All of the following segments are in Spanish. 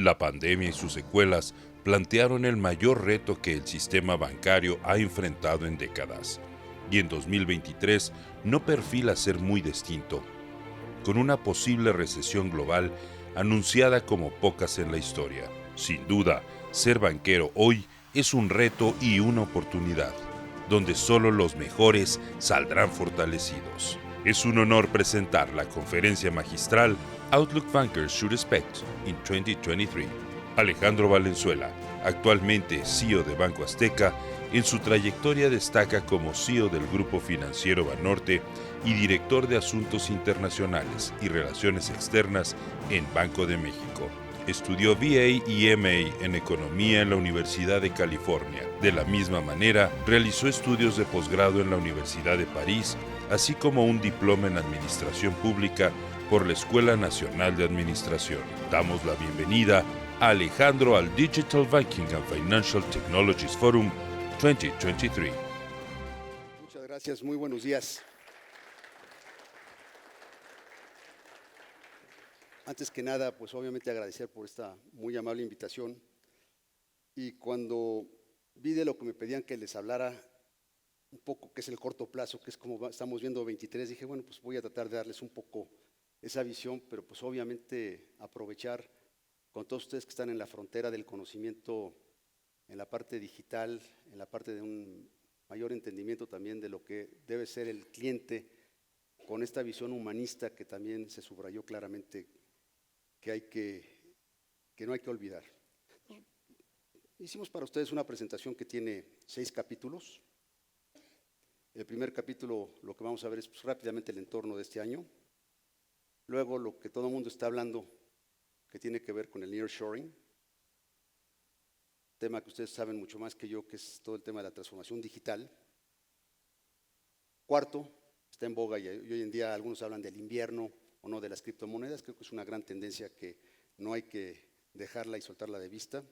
La pandemia y sus secuelas plantearon el mayor reto que el sistema bancario ha enfrentado en décadas, y en 2023 no perfila ser muy distinto, con una posible recesión global anunciada como pocas en la historia. Sin duda, ser banquero hoy es un reto y una oportunidad, donde solo los mejores saldrán fortalecidos. Es un honor presentar la conferencia magistral Outlook Bankers Should Expect in 2023. Alejandro Valenzuela, actualmente CEO de Banco Azteca, en su trayectoria destaca como CEO del Grupo Financiero Banorte y director de Asuntos Internacionales y Relaciones Externas en Banco de México. Estudió BA y MA en Economía en la Universidad de California. De la misma manera, realizó estudios de posgrado en la Universidad de París, así como un diploma en Administración Pública por la Escuela Nacional de Administración. Damos la bienvenida a Alejandro al Digital Banking and Financial Technologies Forum 2023. Muchas gracias, muy buenos días. Antes que nada, pues obviamente agradecer por esta muy amable invitación. Y cuando vi de lo que me pedían que les hablara un poco, que es el corto plazo, que es como estamos viendo 23, dije, bueno, pues voy a tratar de darles un poco esa visión, pero pues obviamente aprovechar con todos ustedes que están en la frontera del conocimiento, en la parte digital, en la parte de un mayor entendimiento también de lo que debe ser el cliente, con esta visión humanista que también se subrayó claramente que no hay que olvidar. Hicimos para ustedes una presentación que tiene 6 capítulos. El primer capítulo, lo que vamos a ver es pues, rápidamente el entorno de este año. Luego, lo que todo el mundo está hablando, que tiene que ver con el nearshoring, tema que ustedes saben mucho más que yo, que es todo el tema de la transformación digital. Cuarto, está en boga y hoy en día algunos hablan del invierno o no de las criptomonedas. Creo que es una gran tendencia que no hay que dejarla y soltarla de vista.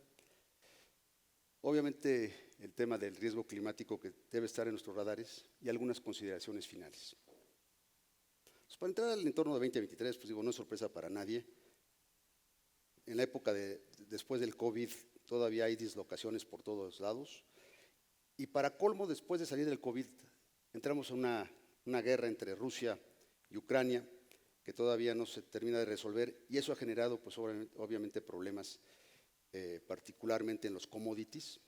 Obviamente el tema del riesgo climático que debe estar en nuestros radares y algunas consideraciones finales. Pues para entrar al entorno de 2023, pues digo, no es sorpresa para nadie. En la época después del COVID todavía hay dislocaciones por todos lados. Y para colmo, después de salir del COVID, entramos en una guerra entre Rusia y Ucrania que todavía no se termina de resolver, y eso ha generado pues obviamente problemas, particularmente en los commodities,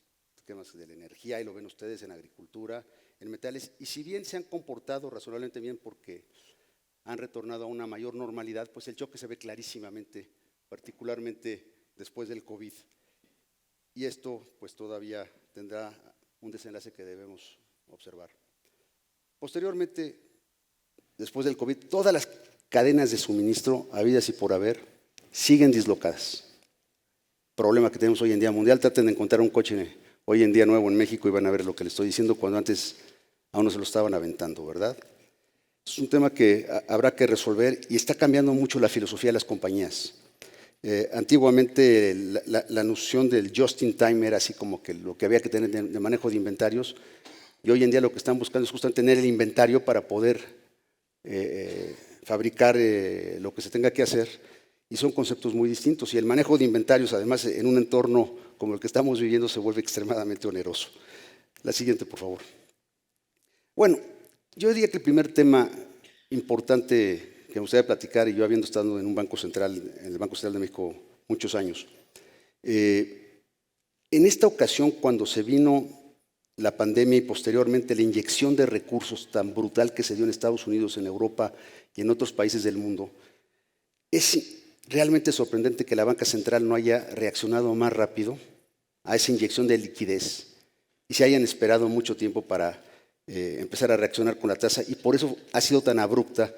temas de la energía, y lo ven ustedes en agricultura, en metales, y si bien se han comportado razonablemente bien porque han retornado a una mayor normalidad, pues el choque se ve clarísimamente, particularmente después del COVID, y esto pues todavía tendrá un desenlace que debemos observar. Posteriormente, después del COVID, todas las cadenas de suministro, habidas y por haber, siguen dislocadas. Problema que tenemos hoy en día mundial. Traten de encontrar un coche hoy en día nuevo en México y van a ver lo que les estoy diciendo cuando antes aún no se lo estaban aventando, ¿verdad? Es un tema que habrá que resolver y está cambiando mucho la filosofía de las compañías. Antiguamente la noción del just in time era así como que lo que había que tener de manejo de inventarios, y hoy en día lo que están buscando es justamente tener el inventario para poder fabricar lo que se tenga que hacer, y son conceptos muy distintos, y el manejo de inventarios además en un entorno como el que estamos viviendo se vuelve extremadamente oneroso. La siguiente, por favor. Bueno, yo diría que el primer tema importante que me gustaría platicar, y yo habiendo estado en un banco central, en el Banco Central de México muchos años, en esta ocasión cuando se vino la pandemia y posteriormente la inyección de recursos tan brutal que se dio en Estados Unidos, en Europa y en otros países del mundo, es realmente sorprendente que la banca central no haya reaccionado más rápido a esa inyección de liquidez y se hayan esperado mucho tiempo para empezar a reaccionar con la tasa, y por eso ha sido tan abrupta,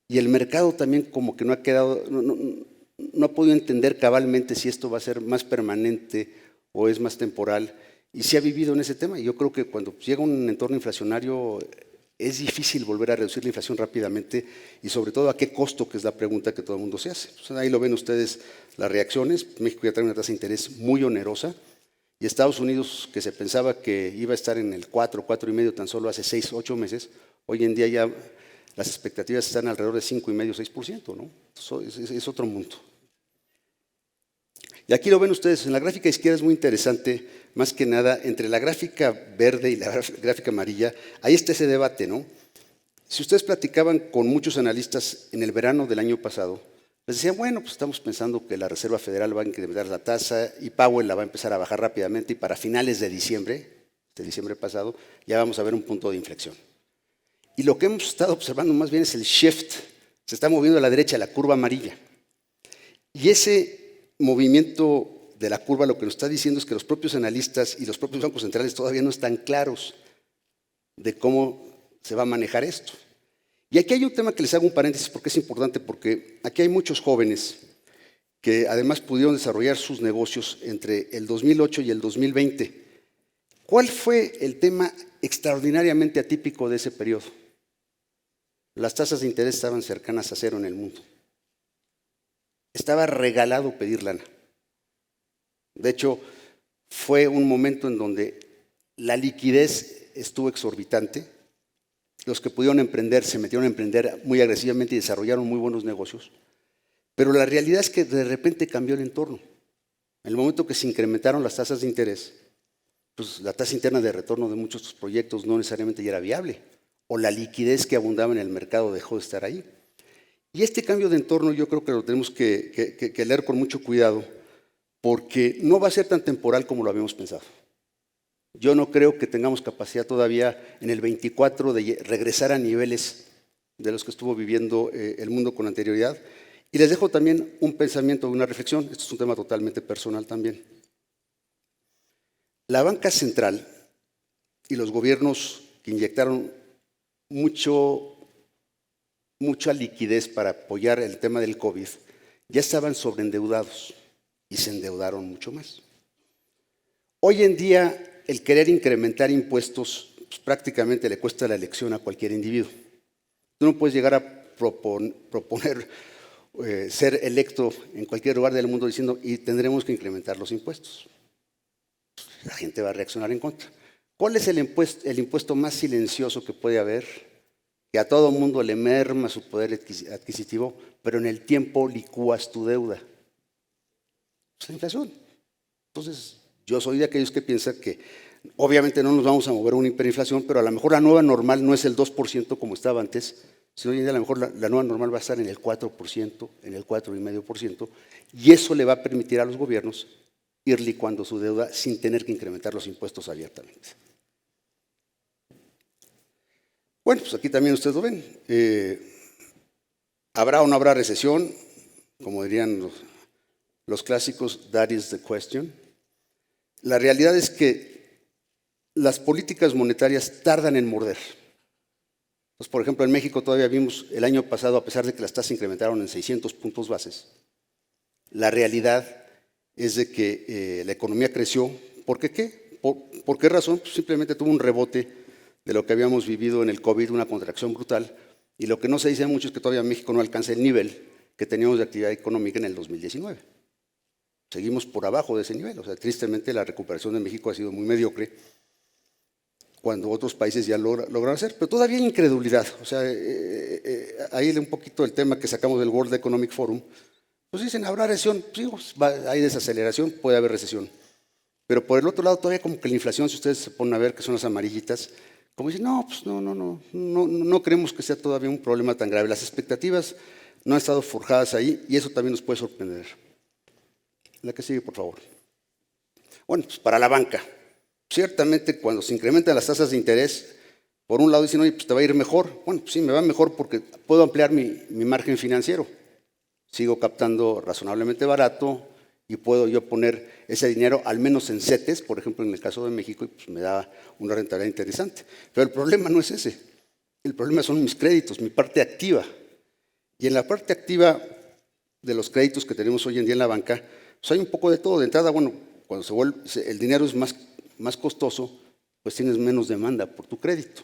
y el mercado también como que no ha podido entender cabalmente si esto va a ser más permanente o es más temporal, y se ha vivido en ese tema. Y yo creo que cuando llega un entorno inflacionario es difícil volver a reducir la inflación rápidamente, y sobre todo a qué costo, que es la pregunta que todo el mundo se hace. Entonces, ahí lo ven ustedes las reacciones. México ya trae una tasa de interés muy onerosa, y Estados Unidos, que se pensaba que iba a estar en el 4, 4,5 tan solo hace 6, 8 meses, hoy en día ya las expectativas están alrededor de 5,5, 6%, ¿no? Eso es otro mundo. Y aquí lo ven ustedes, en la gráfica izquierda es muy interesante, más que nada, entre la gráfica verde y la gráfica amarilla, ahí está ese debate, ¿no? Si ustedes platicaban con muchos analistas en el verano del año pasado, les decían, bueno, pues estamos pensando que la Reserva Federal va a incrementar la tasa y Powell la va a empezar a bajar rápidamente y para finales de diciembre pasado, ya vamos a ver un punto de inflexión. Y lo que hemos estado observando más bien es el shift, se está moviendo a la derecha la curva amarilla. Y ese movimiento de la curva lo que nos está diciendo es que los propios analistas y los propios bancos centrales todavía no están claros de cómo se va a manejar esto. Y aquí hay un tema que les hago un paréntesis porque es importante, porque aquí hay muchos jóvenes que además pudieron desarrollar sus negocios entre el 2008 y el 2020. ¿Cuál fue el tema extraordinariamente atípico de ese periodo? Las tasas de interés estaban cercanas a cero en el mundo. Estaba regalado pedir lana. De hecho, fue un momento en donde la liquidez estuvo exorbitante. Los que pudieron emprender se metieron a emprender muy agresivamente y desarrollaron muy buenos negocios. Pero la realidad es que de repente cambió el entorno. En el momento que se incrementaron las tasas de interés, pues la tasa interna de retorno de muchos de estos proyectos no necesariamente ya era viable, o la liquidez que abundaba en el mercado dejó de estar ahí. Y este cambio de entorno yo creo que lo tenemos que leer con mucho cuidado, porque no va a ser tan temporal como lo habíamos pensado. Yo no creo que tengamos capacidad todavía en el 24 de regresar a niveles de los que estuvo viviendo el mundo con anterioridad. Y les dejo también un pensamiento, una reflexión, esto es un tema totalmente personal también. La banca central y los gobiernos que inyectaron mucha liquidez para apoyar el tema del COVID ya estaban sobreendeudados y se endeudaron mucho más. Hoy en día, el querer incrementar impuestos pues, prácticamente le cuesta la elección a cualquier individuo. Tú no puedes llegar a proponer ser electo en cualquier lugar del mundo diciendo y tendremos que incrementar los impuestos. La gente va a reaccionar en contra. ¿Cuál es el impuesto más silencioso que puede haber? Que a todo mundo le merma su poder adquisitivo, pero en el tiempo licúas tu deuda. Es la inflación. Entonces, yo soy de aquellos que piensan que obviamente no nos vamos a mover a una hiperinflación, pero a lo mejor la nueva normal no es el 2% como estaba antes, sino hoy en día a lo mejor la nueva normal va a estar en el 4%, en el 4,5%, y eso le va a permitir a los gobiernos ir licuando su deuda sin tener que incrementar los impuestos abiertamente. Bueno, pues aquí también ustedes lo ven. ¿Habrá o no habrá recesión? Como dirían los clásicos, that is the question. La realidad es que las políticas monetarias tardan en morder. Pues, por ejemplo, en México todavía vimos el año pasado, a pesar de que las tasas incrementaron en 600 puntos bases, la realidad es de que la economía creció. ¿Por qué qué? ¿Por qué razón? Pues simplemente tuvo un rebote de lo que habíamos vivido en el COVID, una contracción brutal, y lo que no se dice mucho es que todavía México no alcanza el nivel que teníamos de actividad económica en el 2019. Seguimos por abajo de ese nivel, o sea, tristemente la recuperación de México ha sido muy mediocre, cuando otros países ya lograron hacer, pero todavía hay incredulidad. O sea, ahí un poquito el tema que sacamos del World Economic Forum, pues dicen, ¿habrá recesión? Sí, hay desaceleración, puede haber recesión. Pero por el otro lado, todavía como que la inflación, si ustedes se ponen a ver que son las amarillitas, como dicen, no, pues no creemos que sea todavía un problema tan grave. Las expectativas no han estado forjadas ahí y eso también nos puede sorprender. La que sigue, por favor. Bueno, pues para la banca. Ciertamente, cuando se incrementan las tasas de interés, por un lado dicen, oye, pues te va a ir mejor. Bueno, pues sí, me va mejor porque puedo ampliar mi margen financiero. Sigo captando razonablemente barato y puedo yo poner ese dinero al menos en CETES, por ejemplo, en el caso de México, y pues me da una rentabilidad interesante. Pero el problema no es ese. El problema son mis créditos, mi parte activa. Y en la parte activa de los créditos que tenemos hoy en día en la banca, pues hay un poco de todo. De entrada, bueno, cuando el dinero es más costoso, pues tienes menos demanda por tu crédito.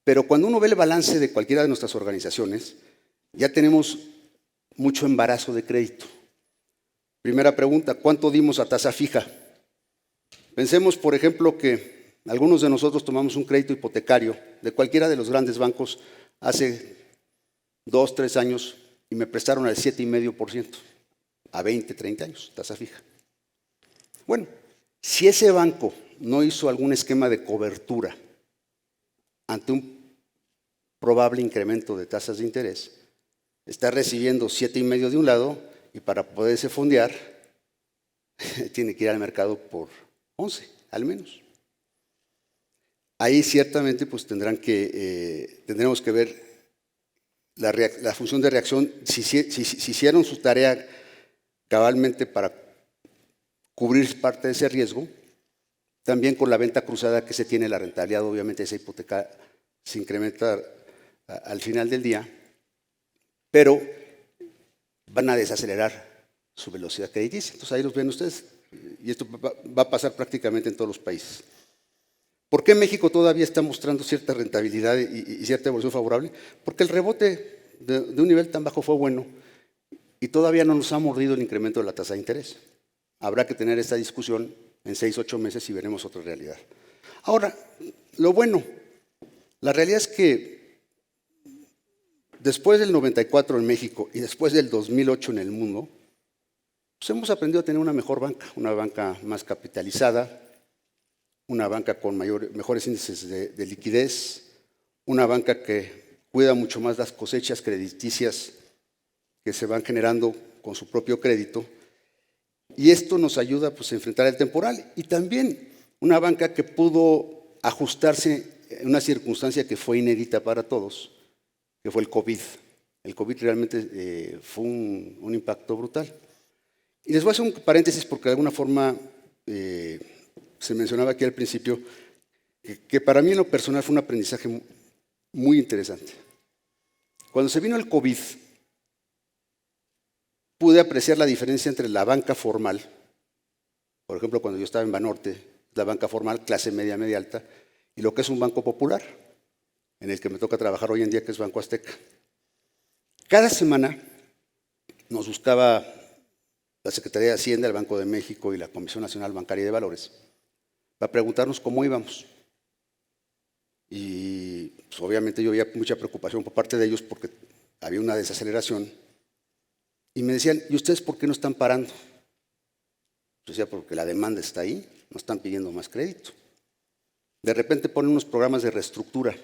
Pero cuando uno ve el balance de cualquiera de nuestras organizaciones, ya tenemos mucho embarazo de crédito. Primera pregunta, ¿cuánto dimos a tasa fija? Pensemos, por ejemplo, que algunos de nosotros tomamos un crédito hipotecario de cualquiera de los grandes bancos hace 2, 3 años y me prestaron al 7,5%. a 20, 30 años, tasa fija. Bueno, si ese banco no hizo algún esquema de cobertura ante un probable incremento de tasas de interés, está recibiendo 7,5 de un lado y para poderse fondear tiene que ir al mercado por 11, al menos. Ahí ciertamente pues tendremos que ver la función de reacción, si hicieron su tarea cabalmente para cubrir parte de ese riesgo, también con la venta cruzada que se tiene, la rentabilidad obviamente de esa hipoteca se incrementa al final del día, pero van a desacelerar su velocidad crediticia. Entonces ahí los ven ustedes, y esto va a pasar prácticamente en todos los países. ¿Por qué México todavía está mostrando cierta rentabilidad y cierta evolución favorable? Porque el rebote de un nivel tan bajo fue bueno y todavía no nos ha mordido el incremento de la tasa de interés. Habrá que tener esta discusión en 6, 8 meses y veremos otra realidad. Ahora, lo bueno, la realidad es que después del 94 en México y después del 2008 en el mundo, pues hemos aprendido a tener una mejor banca, una banca más capitalizada, una banca con mejores índices de liquidez, una banca que cuida mucho más las cosechas crediticias que se van generando con su propio crédito, y esto nos ayuda pues, a enfrentar el temporal, y también una banca que pudo ajustarse en una circunstancia que fue inédita para todos, que fue el COVID. El COVID realmente fue un impacto brutal. Y les voy a hacer un paréntesis porque de alguna forma se mencionaba aquí al principio que para mí en lo personal fue un aprendizaje muy interesante. Cuando se vino el COVID, pude apreciar la diferencia entre la banca formal, por ejemplo, cuando yo estaba en Banorte, la banca formal, clase media, media alta, y lo que es un banco popular, en el que me toca trabajar hoy en día, que es Banco Azteca. Cada semana nos buscaba la Secretaría de Hacienda, el Banco de México y la Comisión Nacional Bancaria y de Valores para preguntarnos cómo íbamos. Y pues, obviamente yo veía mucha preocupación por parte de ellos porque había una desaceleración. Y me decían, ¿y ustedes por qué no están parando? Yo decía, porque la demanda está ahí, no están pidiendo más crédito. De repente ponen unos programas de reestructura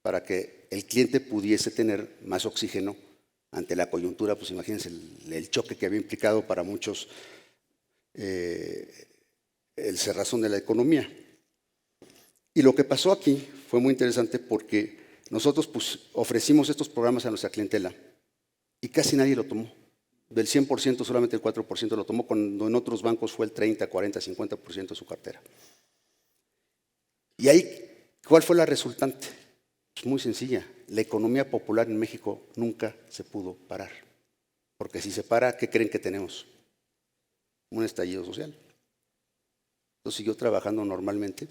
para que el cliente pudiese tener más oxígeno ante la coyuntura, pues imagínense el choque que había implicado para muchos el cerrazón de la economía. Y lo que pasó aquí fue muy interesante porque nosotros pues, ofrecimos estos programas a nuestra clientela y casi nadie lo tomó. Del 100% solamente el 4% lo tomó, cuando en otros bancos fue el 30, 40, 50% de su cartera. Y ahí, ¿cuál fue la resultante? Pues muy sencilla, la economía popular en México nunca se pudo parar. Porque si se para, ¿qué creen que tenemos? Un estallido social. Entonces siguió trabajando normalmente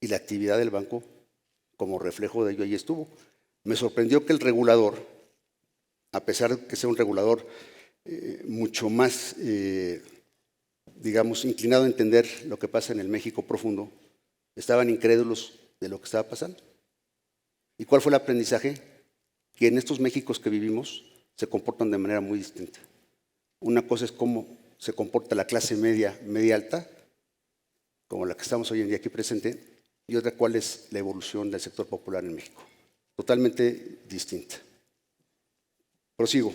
y la actividad del banco, como reflejo de ello, ahí estuvo. Me sorprendió que el regulador, a pesar de que sea un regulador mucho más, digamos, inclinado a entender lo que pasa en el México profundo, estaban incrédulos de lo que estaba pasando. ¿Y cuál fue el aprendizaje? Que en estos Méxicos que vivimos se comportan de manera muy distinta. Una cosa es cómo se comporta la clase media, media alta, como la que estamos hoy en día aquí presente, y otra cuál es la evolución del sector popular en México. Totalmente distinta. Prosigo.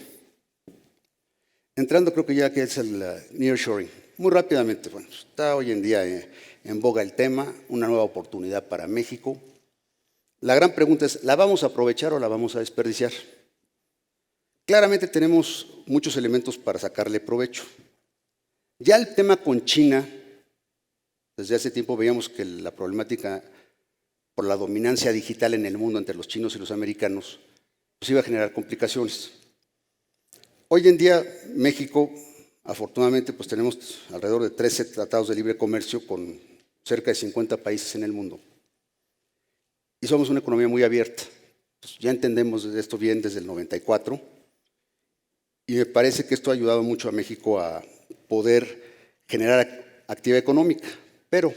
Entrando, creo que ya que es el nearshoring. Muy rápidamente, bueno, está hoy en día en boga el tema, una nueva oportunidad para México. La gran pregunta es, ¿la vamos a aprovechar o la vamos a desperdiciar? Claramente tenemos muchos elementos para sacarle provecho. Ya el tema con China, desde hace tiempo veíamos que la problemática por la dominancia digital en el mundo entre los chinos y los americanos, pues iba a generar complicaciones. Hoy en día, México, afortunadamente, pues tenemos alrededor de 13 tratados de libre comercio con cerca de 50 países en el mundo. Y somos una economía muy abierta. Pues ya entendemos esto bien desde el 94. Y me parece que esto ha ayudado mucho a México a poder generar actividad económica. Pero,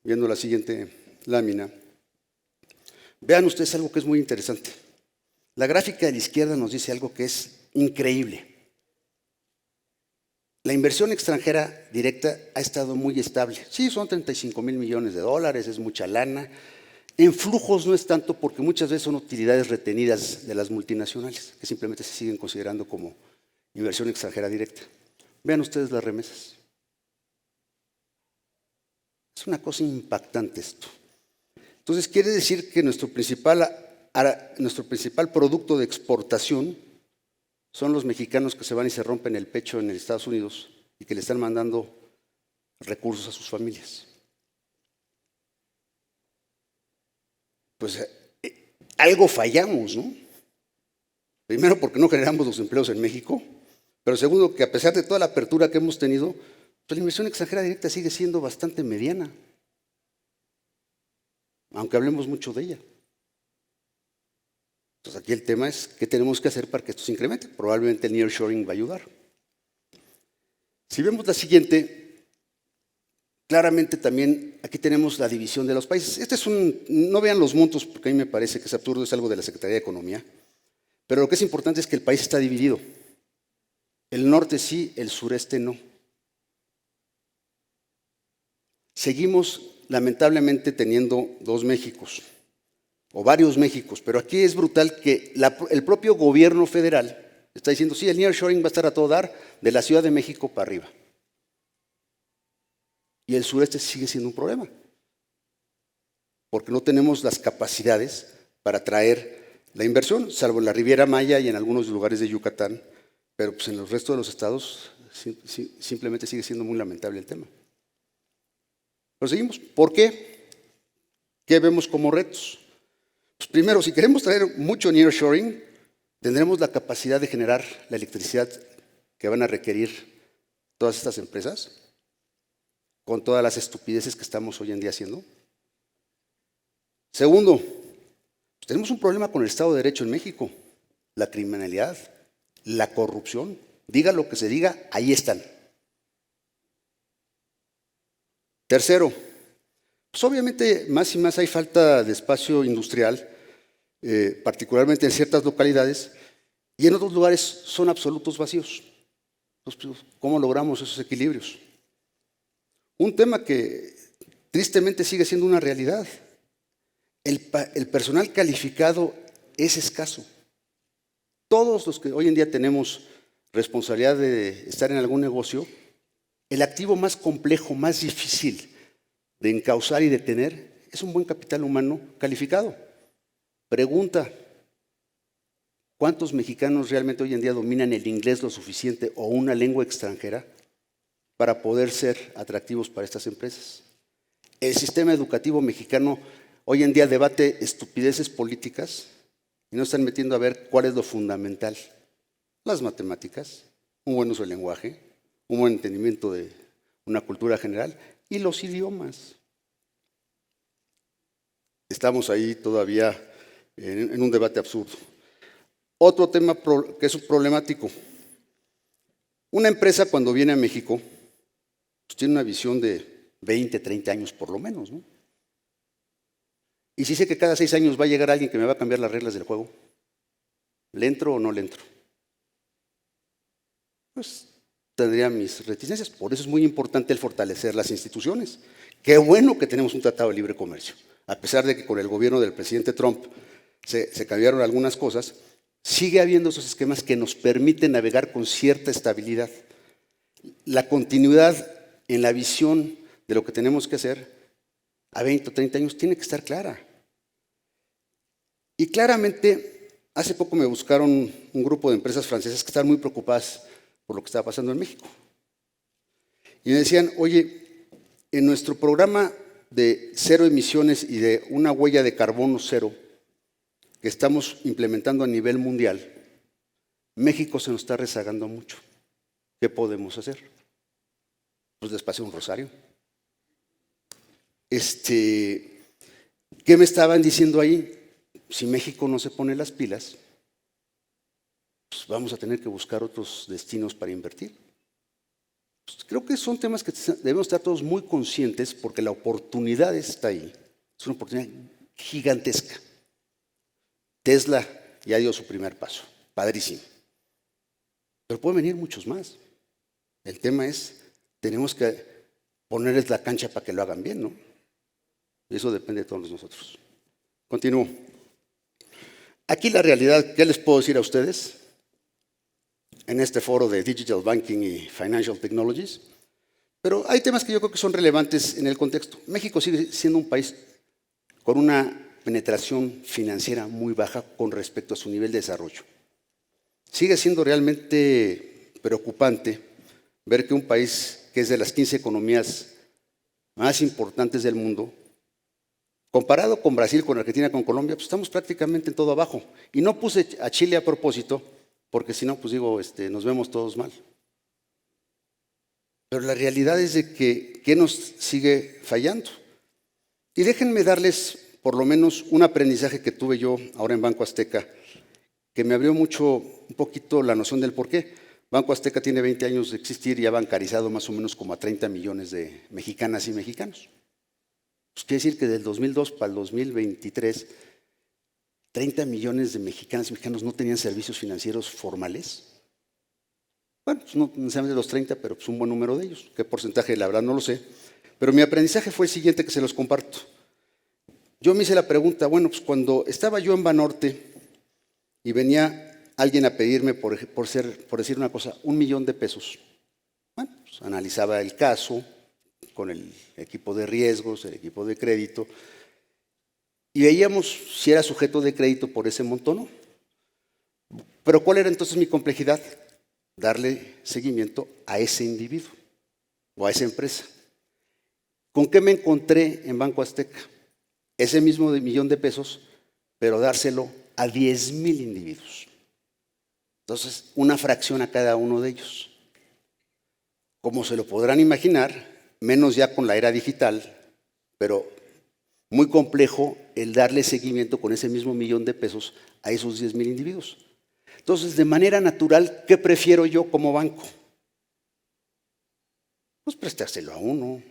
viendo la siguiente lámina, vean ustedes algo que es muy interesante. La gráfica de la izquierda nos dice algo que es increíble. La inversión extranjera directa ha estado muy estable. Sí, son 35,000 millones de dólares, es mucha lana. En flujos no es tanto porque muchas veces son utilidades retenidas de las multinacionales, que simplemente se siguen considerando como inversión extranjera directa. Vean ustedes las remesas. Es una cosa impactante esto. Entonces quiere decir que nuestro principal producto de exportación son los mexicanos que se van y se rompen el pecho en Estados Unidos y que le están mandando recursos a sus familias. Pues algo fallamos, ¿no? Primero porque no generamos los empleos en México, pero segundo que a pesar de toda la apertura que hemos tenido, pues la inversión extranjera directa sigue siendo bastante mediana, aunque hablemos mucho de ella. Entonces aquí el tema es qué tenemos que hacer para que esto se incremente. Probablemente el nearshoring va a ayudar. Si vemos la siguiente, claramente también aquí tenemos la división de los países. No vean los montos porque a mí me parece que es absurdo, es algo de la Secretaría de Economía, pero lo que es importante es que el país está dividido. El norte sí, el sureste no. Seguimos lamentablemente teniendo dos Méxicos, o varios Méxicos, pero aquí es brutal que el propio gobierno federal está diciendo, sí, el nearshoring va a estar a todo dar de la Ciudad de México para arriba. Y el sureste sigue siendo un problema, porque no tenemos las capacidades para traer la inversión, salvo en la Riviera Maya y en algunos lugares de Yucatán, pero pues en el resto de los estados simplemente sigue siendo muy lamentable el tema. Pero seguimos. ¿Por qué? ¿Qué vemos como retos? Pues primero, si queremos traer mucho nearshoring, tendremos la capacidad de generar la electricidad que van a requerir todas estas empresas, con todas las estupideces que estamos hoy en día haciendo. Segundo, pues tenemos un problema con el Estado de Derecho en México, la criminalidad, la corrupción. Diga lo que se diga, ahí están. Tercero, pues obviamente más y más hay falta de espacio industrial, particularmente en ciertas localidades, y en otros lugares son absolutos vacíos. Entonces, ¿cómo logramos esos equilibrios? Un tema que tristemente sigue siendo una realidad. El personal calificado es escaso. Todos los que hoy en día tenemos responsabilidad de estar en algún negocio, el activo más complejo, más difícil de encauzar y de tener es un buen capital humano calificado. Pregunta, ¿cuántos mexicanos realmente hoy en día dominan el inglés lo suficiente o una lengua extranjera para poder ser atractivos para estas empresas? El sistema educativo mexicano hoy en día debate estupideces políticas y no están metiendo a ver cuál es lo fundamental. Las matemáticas, un buen uso del lenguaje, un buen entendimiento de una cultura general y los idiomas. Estamos ahí todavía en un debate absurdo. Otro tema que es problemático. Una empresa cuando viene a México pues tiene una visión de 20, 30 años por lo menos, ¿no? Y si sé que cada 6 años va a llegar alguien que me va a cambiar las reglas del juego, ¿le entro o no le entro? Pues tendría mis reticencias. Por eso es muy importante el fortalecer las instituciones. Qué bueno que tenemos un tratado de libre comercio. A pesar de que con el gobierno del presidente Trump se cambiaron algunas cosas, sigue habiendo esos esquemas que nos permiten navegar con cierta estabilidad. La continuidad en la visión de lo que tenemos que hacer a 20 o 30 años tiene que estar clara. Y claramente, hace poco me buscaron un grupo de empresas francesas que están muy preocupadas por lo que estaba pasando en México. Y me decían, oye, en nuestro programa de cero emisiones y de una huella de carbono cero que estamos implementando a nivel mundial, México se nos está rezagando mucho. ¿Qué podemos hacer? Pues les pasé un rosario. ¿Qué me estaban diciendo ahí? Si México no se pone las pilas, pues vamos a tener que buscar otros destinos para invertir. Pues creo que son temas que debemos estar todos muy conscientes porque la oportunidad está ahí. Es una oportunidad gigantesca. Tesla ya dio su primer paso, padrísimo. Pero pueden venir muchos más. El tema es, tenemos que ponerles la cancha para que lo hagan bien, ¿no? Y eso depende de todos nosotros. Continúo. Aquí la realidad, ¿qué les puedo decir a ustedes? En este foro de Digital Banking y Financial Technologies. Pero hay temas que yo creo que son relevantes en el contexto. México sigue siendo un país con una penetración financiera muy baja con respecto a su nivel de desarrollo. Sigue siendo realmente preocupante ver que un país que es de las 15 economías más importantes del mundo, comparado con Brasil, con Argentina, con Colombia, pues estamos prácticamente en todo abajo. Y no puse a Chile a propósito, porque si no, pues digo, nos vemos todos mal. Pero la realidad es de que, ¿qué nos sigue fallando? Y déjenme darles por lo menos un aprendizaje que tuve yo ahora en Banco Azteca, que me abrió un poquito la noción del por qué. Banco Azteca tiene 20 años de existir y ha bancarizado más o menos como a 30 millones de mexicanas y mexicanos. Pues quiere decir que del 2002 para el 2023, 30 millones de mexicanas y mexicanos no tenían servicios financieros formales. Bueno, pues no necesariamente los 30, pero pues un buen número de ellos. ¿Qué porcentaje? La verdad no lo sé. Pero mi aprendizaje fue el siguiente que se los comparto. Yo me hice la pregunta, bueno, pues cuando estaba yo en Banorte y venía alguien a pedirme, por decir una cosa, 1 millón de pesos. Bueno, pues analizaba el caso con el equipo de riesgos, el equipo de crédito, y veíamos si era sujeto de crédito por ese monto o no. Pero ¿cuál era entonces mi complejidad? Darle seguimiento a ese individuo o a esa empresa. ¿Con qué me encontré en Banco Azteca? Ese mismo millón de pesos, pero dárselo a 10,000 individuos. Entonces, una fracción a cada uno de ellos. Como se lo podrán imaginar, menos ya con la era digital, pero muy complejo el darle seguimiento con ese mismo millón de pesos a esos 10,000 individuos. Entonces, de manera natural, ¿qué prefiero yo como banco? Pues prestárselo a uno.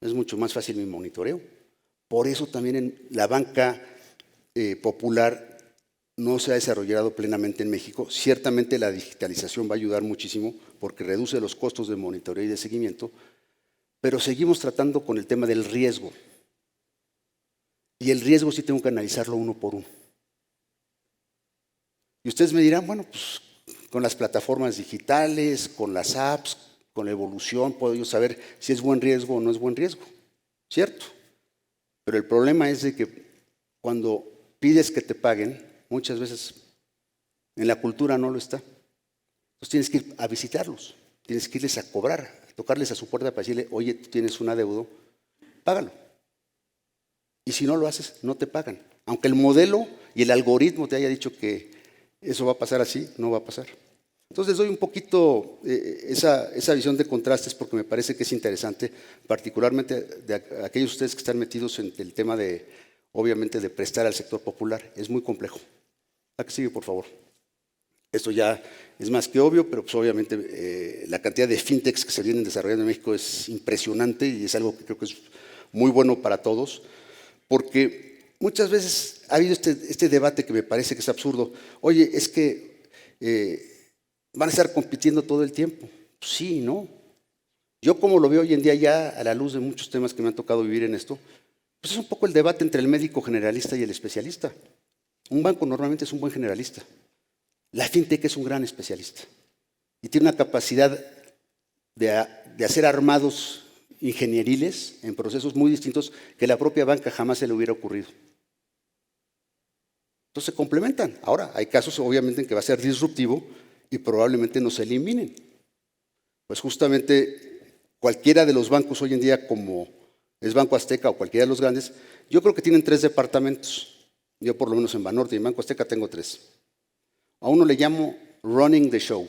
Es mucho más fácil mi monitoreo. Por eso también en la banca popular no se ha desarrollado plenamente en México. Ciertamente la digitalización va a ayudar muchísimo porque reduce los costos de monitoreo y de seguimiento, pero seguimos tratando con el tema del riesgo. Y el riesgo sí tengo que analizarlo uno por uno. Y ustedes me dirán, bueno, pues con las plataformas digitales, con las apps, con la evolución, puedo yo saber si es buen riesgo o no es buen riesgo, ¿cierto? Pero el problema es de que cuando pides que te paguen, muchas veces en la cultura no lo está. Entonces tienes que ir a visitarlos, tienes que irles a cobrar, a tocarles a su puerta para decirle, oye, tú tienes un adeudo, págalo. Y si no lo haces, no te pagan. Aunque el modelo y el algoritmo te haya dicho que eso va a pasar así, no va a pasar. Entonces doy un poquito esa visión de contrastes porque me parece que es interesante, particularmente de aquellos de ustedes que están metidos en el tema de, obviamente, de prestar al sector popular. Es muy complejo. La que sigue, por favor. Esto ya es más que obvio, pero pues obviamente la cantidad de fintechs que se vienen desarrollando en México es impresionante y es algo que creo que es muy bueno para todos, porque muchas veces ha habido este debate que me parece que es absurdo. Oye, es que van a estar compitiendo todo el tiempo. Sí, ¿no? Yo como lo veo hoy en día ya a la luz de muchos temas que me han tocado vivir en esto, pues es un poco el debate entre el médico generalista y el especialista. Un banco normalmente es un buen generalista. La fintech es un gran especialista y tiene una capacidad de hacer armados ingenieriles en procesos muy distintos que la propia banca jamás se le hubiera ocurrido. Entonces se complementan. Ahora, hay casos obviamente en que va a ser disruptivo y probablemente no se eliminen. Pues justamente cualquiera de los bancos hoy en día, como es Banco Azteca o cualquiera de los grandes, yo creo que tienen 3 departamentos. Yo por lo menos en Banorte y en Banco Azteca tengo 3. A uno le llamo running the show.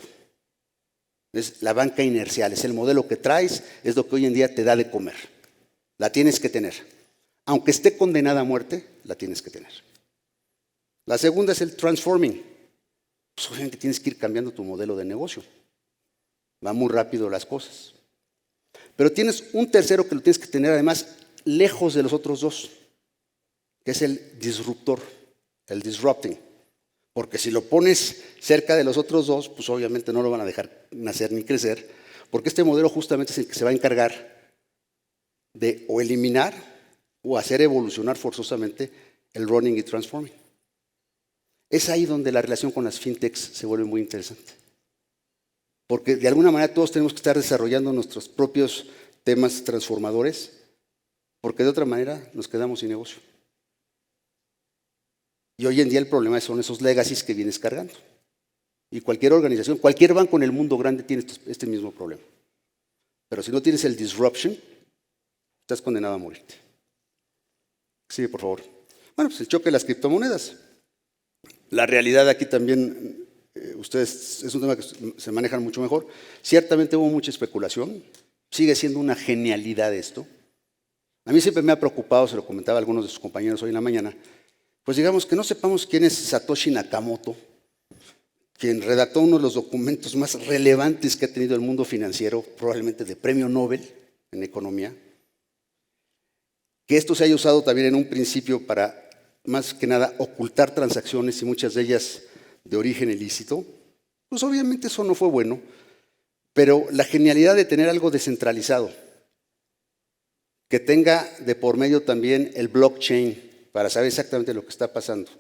Es la banca inercial, es el modelo que traes, es lo que hoy en día te da de comer. La tienes que tener. Aunque esté condenada a muerte, la tienes que tener. La segunda es el transforming. Pues obviamente tienes que ir cambiando tu modelo de negocio. Va muy rápido las cosas. Pero tienes un tercero que lo tienes que tener además lejos de los otros dos, que es el disruptor, el disrupting. porque si lo pones cerca de los otros dos, pues obviamente no lo van a dejar nacer ni crecer, porque este modelo justamente es el que se va a encargar de o eliminar o hacer evolucionar forzosamente el running y transforming. Es ahí donde la relación con las fintechs se vuelve muy interesante. Porque de alguna manera todos tenemos que estar desarrollando nuestros propios temas transformadores, porque de otra manera nos quedamos sin negocio. Y hoy en día el problema son esos legacies que vienes cargando. Y cualquier organización, cualquier banco en el mundo grande tiene este mismo problema. Pero si no tienes el disruption, estás condenado a morirte. Sí, por favor. Bueno, pues el choque de las criptomonedas. La realidad aquí también, ustedes, es un tema que se manejan mucho mejor. Ciertamente hubo mucha especulación, sigue siendo una genialidad esto. A mí siempre me ha preocupado, se lo comentaba a algunos de sus compañeros hoy en la mañana, pues digamos que no sepamos quién es Satoshi Nakamoto, quien redactó uno de los documentos más relevantes que ha tenido el mundo financiero, probablemente de premio Nobel en economía, que esto se haya usado también en un principio para, más que nada, ocultar transacciones y muchas de ellas de origen ilícito, pues obviamente eso no fue bueno, pero la genialidad de tener algo descentralizado, que tenga de por medio también el blockchain para saber exactamente lo que está pasando,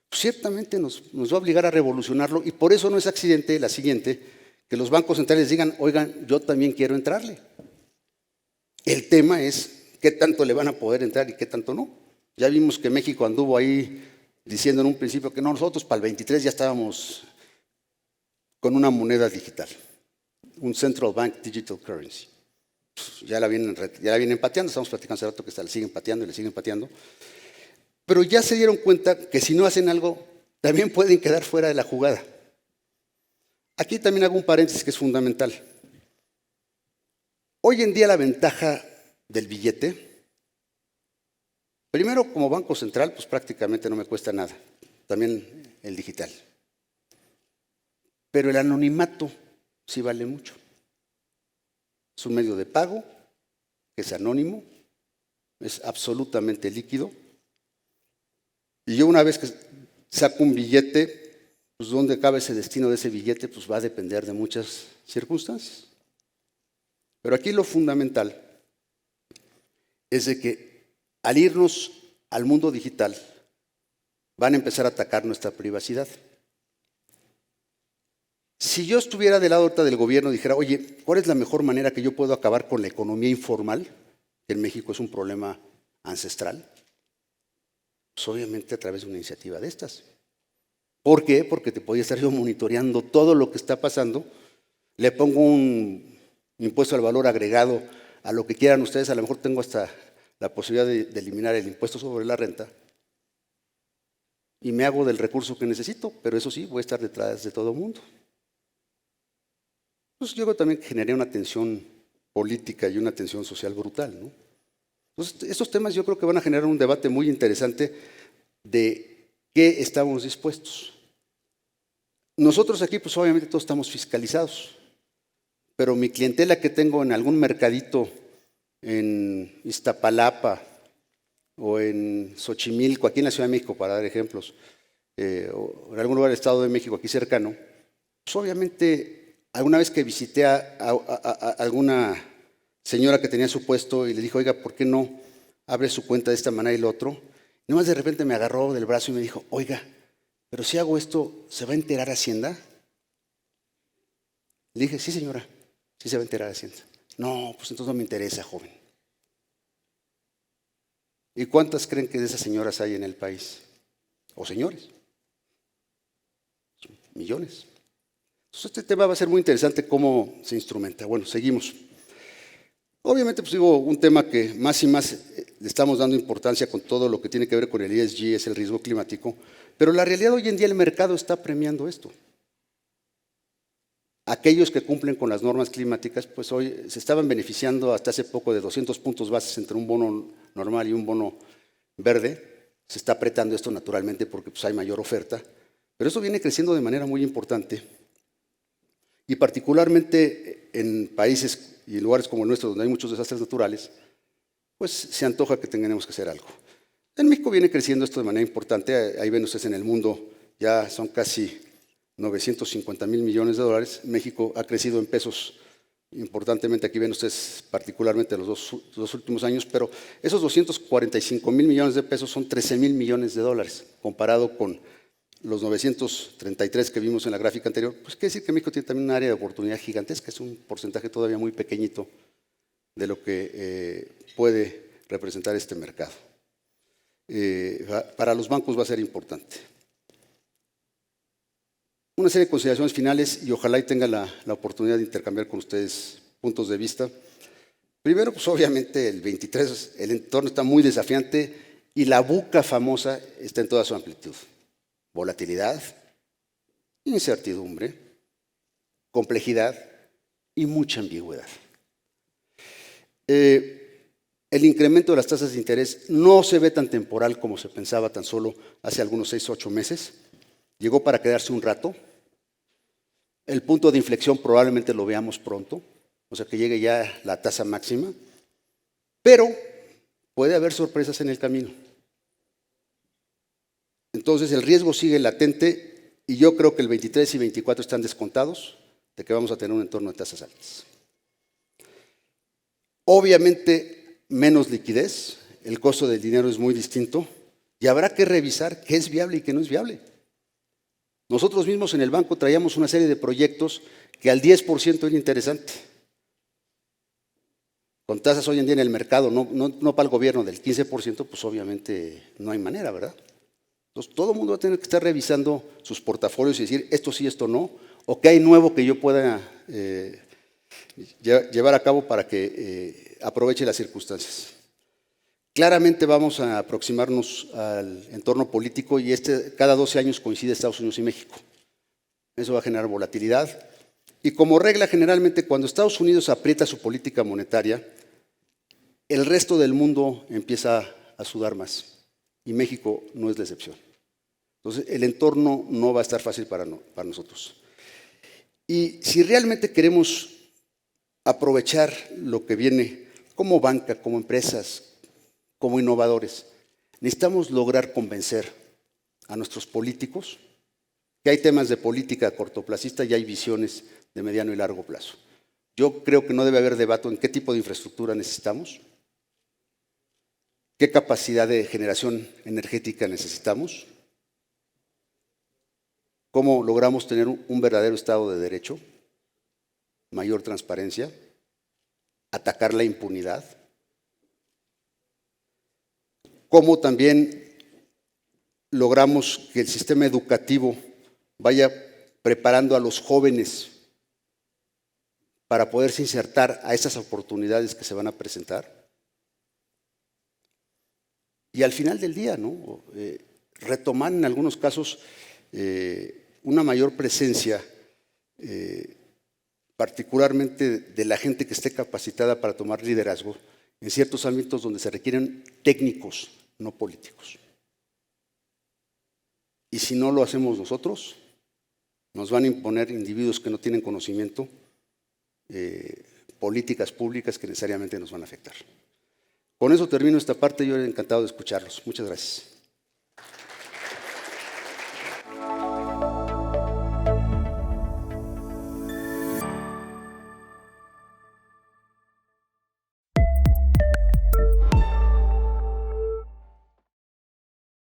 pues ciertamente nos va a obligar a revolucionarlo y por eso no es accidente la siguiente, que los bancos centrales digan, oigan, yo también quiero entrarle. El tema es qué tanto le van a poder entrar y qué tanto no. Ya vimos que México anduvo ahí diciendo en un principio que no, nosotros para el 23 ya estábamos con una moneda digital, un Central Bank Digital Currency. Pues ya la vienen pateando, estamos platicando hace rato que le siguen pateando y le siguen pateando. Pero ya se dieron cuenta que si no hacen algo, también pueden quedar fuera de la jugada. Aquí también hago un paréntesis que es fundamental. Hoy en día la ventaja del billete, primero como Banco Central, pues prácticamente no me cuesta nada, también el digital. Pero el anonimato sí vale mucho. Es un medio de pago, que es anónimo, es absolutamente líquido. Y yo una vez que saco un billete, pues dónde cabe ese destino de ese billete, pues va a depender de muchas circunstancias. Pero aquí lo fundamental es de que al irnos al mundo digital van a empezar a atacar nuestra privacidad. Si yo estuviera del lado ahorita del gobierno y dijera, oye, ¿cuál es la mejor manera que yo puedo acabar con la economía informal? Que en México es un problema ancestral. Pues obviamente a través de una iniciativa de estas. ¿Por qué? Porque te podía estar yo monitoreando todo lo que está pasando. Le pongo un impuesto al valor agregado a lo que quieran ustedes. A lo mejor tengo hasta la posibilidad de eliminar el impuesto sobre la renta. Y me hago del recurso que necesito, pero eso sí, voy a estar detrás de todo el mundo. Pues yo creo también que generaría una tensión política y una tensión social brutal, ¿no? Entonces, estos temas yo creo que van a generar un debate muy interesante de qué estamos dispuestos. Nosotros aquí, pues obviamente todos estamos fiscalizados, pero mi clientela que tengo en algún mercadito en Iztapalapa o en Xochimilco, aquí en la Ciudad de México, para dar ejemplos, o en algún lugar del Estado de México aquí cercano, pues obviamente alguna vez que visité a alguna señora que tenía su puesto y le dijo, oiga, ¿por qué no abre su cuenta de esta manera y lo otro? Y nomás de repente me agarró del brazo y me dijo, oiga, pero si hago esto, ¿se va a enterar Hacienda? Le dije, sí señora, sí se va a enterar Hacienda. No, pues entonces no me interesa, joven. ¿Y cuántas creen que de esas señoras hay en el país? ¿O señores? Millones. Entonces este tema va a ser muy interesante cómo se instrumenta. Bueno, seguimos. Obviamente, pues digo, un tema que más y más le estamos dando importancia con todo lo que tiene que ver con el ESG, es el riesgo climático, pero la realidad hoy en día el mercado está premiando esto. Aquellos que cumplen con las normas climáticas, pues hoy se estaban beneficiando hasta hace poco de 200 puntos bases entre un bono normal y un bono verde. Se está apretando esto naturalmente porque pues, hay mayor oferta, pero eso viene creciendo de manera muy importante. Y particularmente en países y en lugares como el nuestro, donde hay muchos desastres naturales, pues se antoja que tengamos que hacer algo. En México viene creciendo esto de manera importante, ahí ven ustedes en el mundo ya son casi 950,000 millones de dólares. México ha crecido en pesos importantemente, aquí ven ustedes particularmente los dos últimos años, pero esos 245,000 millones de pesos son 13,000 millones de dólares, comparado con los 933 que vimos en la gráfica anterior. Pues quiere decir que México tiene también un área de oportunidad gigantesca, es un porcentaje todavía muy pequeñito de lo que puede representar este mercado. Para los bancos va a ser importante. Una serie de consideraciones finales y ojalá y tenga la oportunidad de intercambiar con ustedes puntos de vista. Primero, pues obviamente el 23, el entorno está muy desafiante y la buca famosa está en toda su amplitud. Volatilidad, incertidumbre, complejidad y mucha ambigüedad. El incremento de las tasas de interés no se ve tan temporal como se pensaba tan solo hace algunos 6 o 8 meses. Llegó para quedarse un rato. El punto de inflexión probablemente lo veamos pronto, o sea que llegue ya la tasa máxima, pero puede haber sorpresas en el camino. Entonces el riesgo sigue latente y yo creo que el 23 y 24 están descontados de que vamos a tener un entorno de tasas altas. Obviamente menos liquidez, el costo del dinero es muy distinto y habrá que revisar qué es viable y qué no es viable. Nosotros mismos en el banco traíamos una serie de proyectos que al 10% era interesante. Con tasas hoy en día en el mercado, no para el gobierno del 15%, pues obviamente no hay manera, ¿verdad? Entonces todo el mundo va a tener que estar revisando sus portafolios y decir esto sí, esto no, o qué hay nuevo que yo pueda llevar a cabo para que aproveche las circunstancias. Claramente vamos a aproximarnos al entorno político y cada 12 años coincide Estados Unidos y México. Eso va a generar volatilidad. Y como regla, generalmente cuando Estados Unidos aprieta su política monetaria, el resto del mundo empieza a sudar más. Y México no es la excepción. Entonces, el entorno no va a estar fácil para nosotros. Y si realmente queremos aprovechar lo que viene como banca, como empresas, como innovadores, necesitamos lograr convencer a nuestros políticos que hay temas de política cortoplacista y hay visiones de mediano y largo plazo. Yo creo que no debe haber debate en qué tipo de infraestructura necesitamos, qué capacidad de generación energética necesitamos, cómo logramos tener un verdadero Estado de Derecho, mayor transparencia, atacar la impunidad, cómo también logramos que el sistema educativo vaya preparando a los jóvenes para poderse insertar a esas oportunidades que se van a presentar. Y al final del día, ¿no? Retomar en algunos casos una mayor presencia, particularmente de la gente que esté capacitada para tomar liderazgo en ciertos ámbitos donde se requieren técnicos, no políticos. Y si no lo hacemos nosotros, nos van a imponer individuos que no tienen conocimiento, políticas públicas que necesariamente nos van a afectar. Con eso termino esta parte, yo encantado de escucharlos. Muchas gracias.